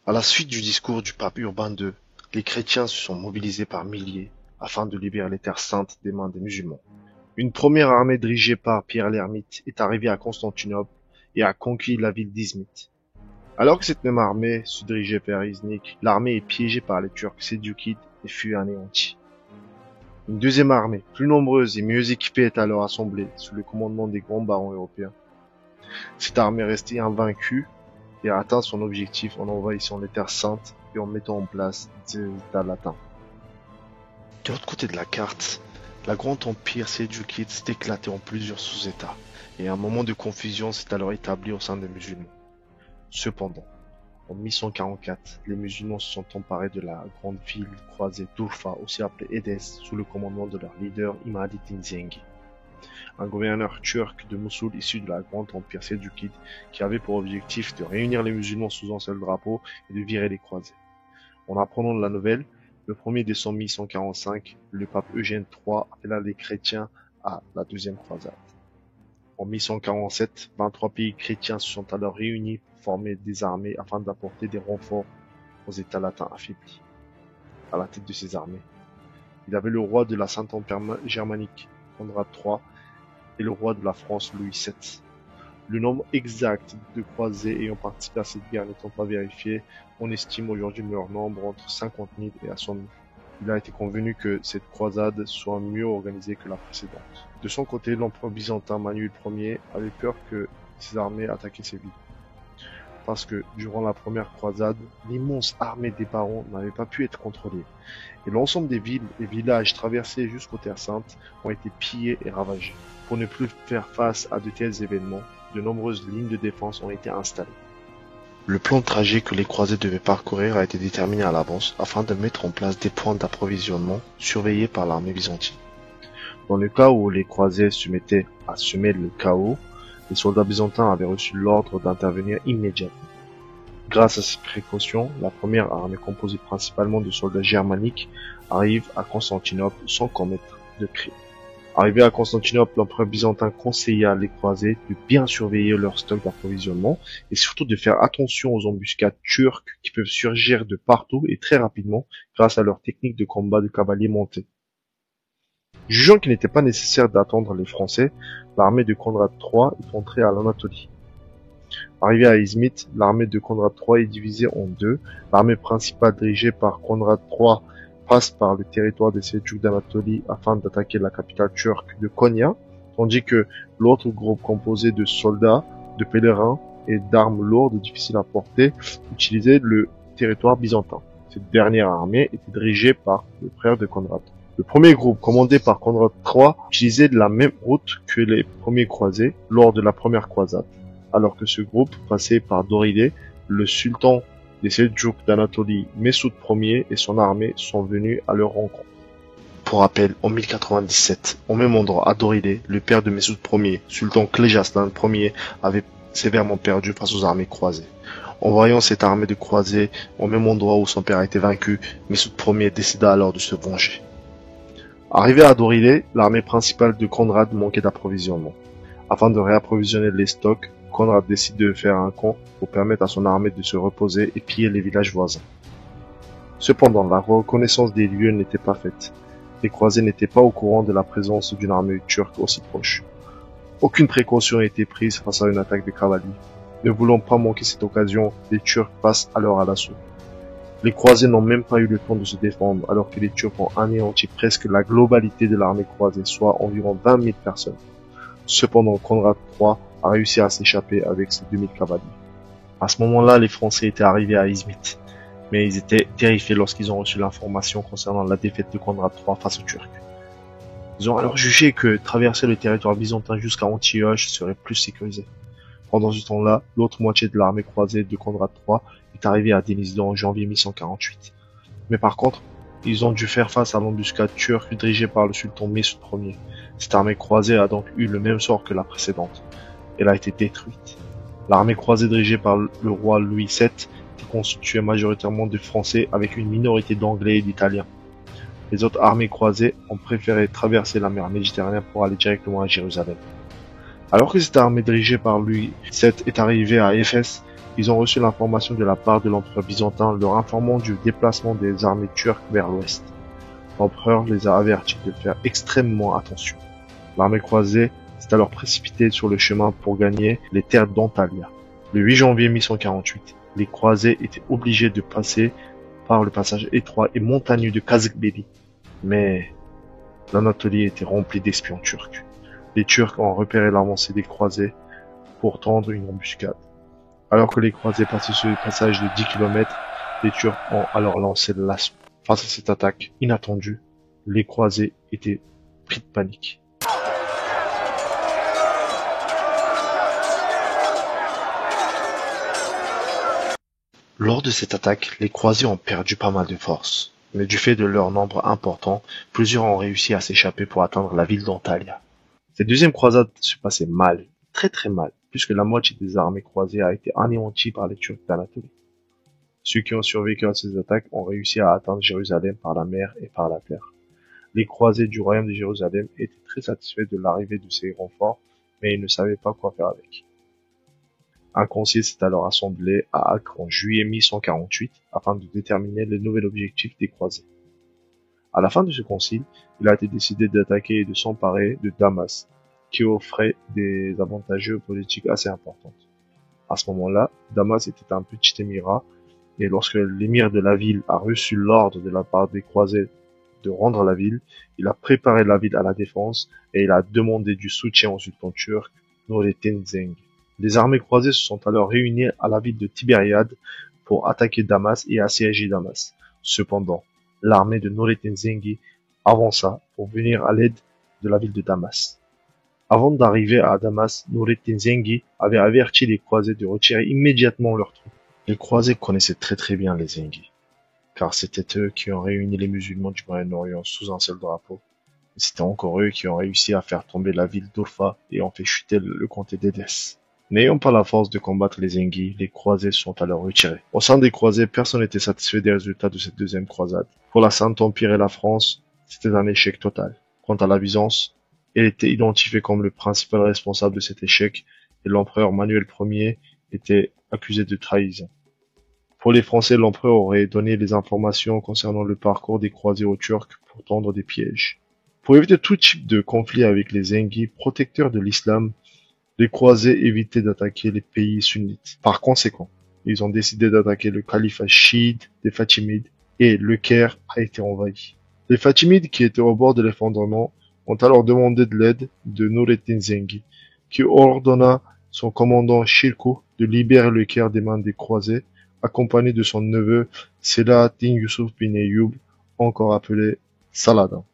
À la suite du discours du pape Urbain II, les chrétiens se sont mobilisés par milliers afin de libérer les terres saintes des mains des musulmans. Une première armée dirigée par Pierre l'Ermite est arrivée à Constantinople et a conquis la ville d'Izmit. Alors que cette même armée se dirigeait vers Iznik, l'armée est piégée par les Turcs sédoukides et fut anéantie. Une deuxième armée, plus nombreuse et mieux équipée, est alors assemblée sous le commandement des grands barons européens. Cette armée restée invaincue et a atteint son objectif en envahissant les terres saintes et en mettant en place des États latins. De l'autre côté de la carte, la Grand Empire sédoukide s'est éclaté en plusieurs sous-États et un moment de confusion s'est alors établi au sein des musulmans. Cependant, en 1144, les musulmans se sont emparés de la grande ville croisée d'Urfa, aussi appelée Édesse, sous le commandement de leur leader İmad-ı-Din Zengi, un gouverneur turc de Mossoul issu de la Grande Empire sédoukide qui avait pour objectif de réunir les musulmans sous un seul drapeau et de virer les croisés. En apprenant la nouvelle, le 1er décembre 1145, le pape Eugène III appela les chrétiens à la deuxième croisade. En 1147, 23 pays chrétiens se sont alors réunis pour former des armées afin d'apporter des renforts aux États latins affaiblis. À la tête de ces armées, il y avait le roi de la Saint-Empire germanique, Conrad III, et le roi de la France, Louis VII. Le nombre exact de croisés ayant participé à cette guerre n'étant pas vérifié, on estime aujourd'hui leur nombre entre 50 000 et à 100 000. Il a été convenu que cette croisade soit mieux organisée que la précédente. De son côté, l'empereur byzantin Manuel Ier avait peur que ses armées attaquaient ces villes. Parce que, durant la première croisade, l'immense armée des barons n'avait pas pu être contrôlée. Et l'ensemble des villes et villages traversés jusqu'aux terres saintes ont été pillés et ravagés. Pour ne plus faire face à de tels événements, de nombreuses lignes de défense ont été installées. Le plan de trajet que les croisés devaient parcourir a été déterminé à l'avance afin de mettre en place des points d'approvisionnement surveillés par l'armée byzantine. Dans le cas où les croisés se mettaient à semer le chaos, les soldats byzantins avaient reçu l'ordre d'intervenir immédiatement. Grâce à ces précautions, la première armée composée principalement de soldats germaniques arrive à Constantinople sans commettre de crime. Arrivé à Constantinople, l'empereur byzantin conseilla les croisés de bien surveiller leur stock d'approvisionnement et surtout de faire attention aux embuscades turques qui peuvent surgir de partout et très rapidement grâce à leur technique de combat de cavaliers montés. Jugeant qu'il n'était pas nécessaire d'attendre les Français, l'armée de Conrad III est entrée à l'Anatolie. Arrivée à Izmit, l'armée de Conrad III est divisée en deux. L'armée principale dirigée par Conrad III passe par le territoire des Selçuk d'Anatolie afin d'attaquer la capitale turque de Konya, tandis que l'autre groupe composé de soldats, de pèlerins et d'armes lourdes difficiles à porter utilisait le territoire byzantin. Cette dernière armée était dirigée par le frère de Conrad. Le premier groupe, commandé par Conrad III, utilisait la même route que les premiers croisés lors de la première croisade, alors que ce groupe passait par Doride, le sultan des Selçuk d'Anatolie, Messoud Ier et son armée sont venus à leur rencontre. Pour rappel, en 1097, au même endroit à Doride, le père de Messoud Ier, sultan Cléjastan Ier, avait sévèrement perdu face aux armées croisées. En voyant cette armée de croisés au même endroit où son père a été vaincu, Messoud Ier décida alors de se venger. Arrivé à Doride, l'armée principale de Conrad manquait d'approvisionnement. Afin de réapprovisionner les stocks, Conrad décide de faire un camp pour permettre à son armée de se reposer et piller les villages voisins. Cependant, la reconnaissance des lieux n'était pas faite. Les croisés n'étaient pas au courant de la présence d'une armée turque aussi proche. Aucune précaution n'a été prise face à une attaque de cavalerie. Ne voulant pas manquer cette occasion, les Turcs passent alors à l'assaut. Les croisés n'ont même pas eu le temps de se défendre alors que les Turcs ont anéanti presque la globalité de l'armée croisée, soit environ 20 000 personnes. Cependant, Conrad III a réussi à s'échapper avec ses 2000 cavaliers. À ce moment-là, les Français étaient arrivés à Izmit, mais ils étaient terrifiés lorsqu'ils ont reçu l'information concernant la défaite de Conrad III face aux Turcs. Ils ont alors jugé que traverser le territoire byzantin jusqu'à Antioche serait plus sécurisé. Pendant ce temps-là, l'autre moitié de l'armée croisée de Conrad III est arrivée à Denizli en janvier 1148. Mais par contre, ils ont dû faire face à l'embuscade turque dirigée par le sultan Messoud Ier. Cette armée croisée a donc eu le même sort que la précédente. Elle a été détruite. L'armée croisée dirigée par le roi Louis VII était constituée majoritairement de Français avec une minorité d'Anglais et d'Italiens. Les autres armées croisées ont préféré traverser la mer Méditerranée pour aller directement à Jérusalem. Alors que cette armée dirigée par Louis VII est arrivée à Éphèse, Ils ont reçu l'information de la part de l'empereur byzantin leur informant du déplacement des armées turques vers l'ouest. L'empereur les a avertis de faire extrêmement attention. L'armée croisée s'est alors précipitée sur le chemin pour gagner les terres d'Antalya. Le 8 janvier 1148, les croisés étaient obligés de passer par le passage étroit et montagneux de Kazıkbeli. Mais l'Anatolie était remplie d'espions turcs. Les Turcs ont repéré l'avancée des croisés pour tendre une embuscade. Alors que les croisés passaient sur le passage de 10 km, les Turcs ont alors lancé l'assaut. Face à cette attaque inattendue, les croisés étaient pris de panique. Lors de cette attaque, les croisés ont perdu pas mal de force, mais du fait de leur nombre important, plusieurs ont réussi à s'échapper pour atteindre la ville d'Antalya. Cette deuxième croisade se passait mal, très mal, puisque la moitié des armées croisées a été anéantie par les Turcs d'Anatolie. Ceux qui ont survécu à ces attaques ont réussi à atteindre Jérusalem par la mer et par la terre. Les croisés du royaume de Jérusalem étaient très satisfaits de l'arrivée de ces renforts, mais ils ne savaient pas quoi faire avec. Un concile s'est alors assemblé à Acre en juillet 1148 afin de déterminer le nouvel objectif des croisés. À la fin de ce concile, il a été décidé d'attaquer et de s'emparer de Damas, qui offrait des avantages géopolitiques assez importants. À ce moment-là, Damas était un petit émirat, et lorsque l'émir de la ville a reçu l'ordre de la part des croisés de rendre la ville, il a préparé la ville à la défense et il a demandé du soutien au sultan turc Nurettin Zeng. Les armées croisées se sont alors réunies à la ville de Tibériade pour attaquer Damas et assiéger Damas. Cependant, l'armée de Nurettin Zengi avança pour venir à l'aide de la ville de Damas. Avant d'arriver à Damas, Nurettin Zengi avait averti les croisés de retirer immédiatement leurs troupes. Les croisés connaissaient très bien les Zengi, car c'était eux qui ont réuni les musulmans du Moyen-Orient sous un seul drapeau. Et c'était encore eux qui ont réussi à faire tomber la ville d'Urfa et ont fait chuter le comté d'Édesse. N'ayant pas la force de combattre les Zengi, les croisés sont alors retirés. Au sein des croisés, personne n'était satisfait des résultats de cette deuxième croisade. Pour la Saint-Empire et la France, c'était un échec total. Quant à la Byzance, elle était identifiée comme le principal responsable de cet échec et l'empereur Manuel Ier était accusé de trahison. Pour les Français, l'empereur aurait donné les informations concernant le parcours des croisés aux Turcs pour tendre des pièges. Pour éviter tout type de conflit avec les Zengi, protecteurs de l'islam, les croisés évitaient d'attaquer les pays sunnites. Par conséquent, ils ont décidé d'attaquer le califat chiite des Fatimides et le Caire a été envahi. Les Fatimides, qui étaient au bord de l'effondrement, ont alors demandé de l'aide de Nurettin Zengi, qui ordonna son commandant Shirkuh de libérer le Caire des mains des croisés, accompagné de son neveu Selahaddin Yusuf bin Ayyub, encore appelé Saladin.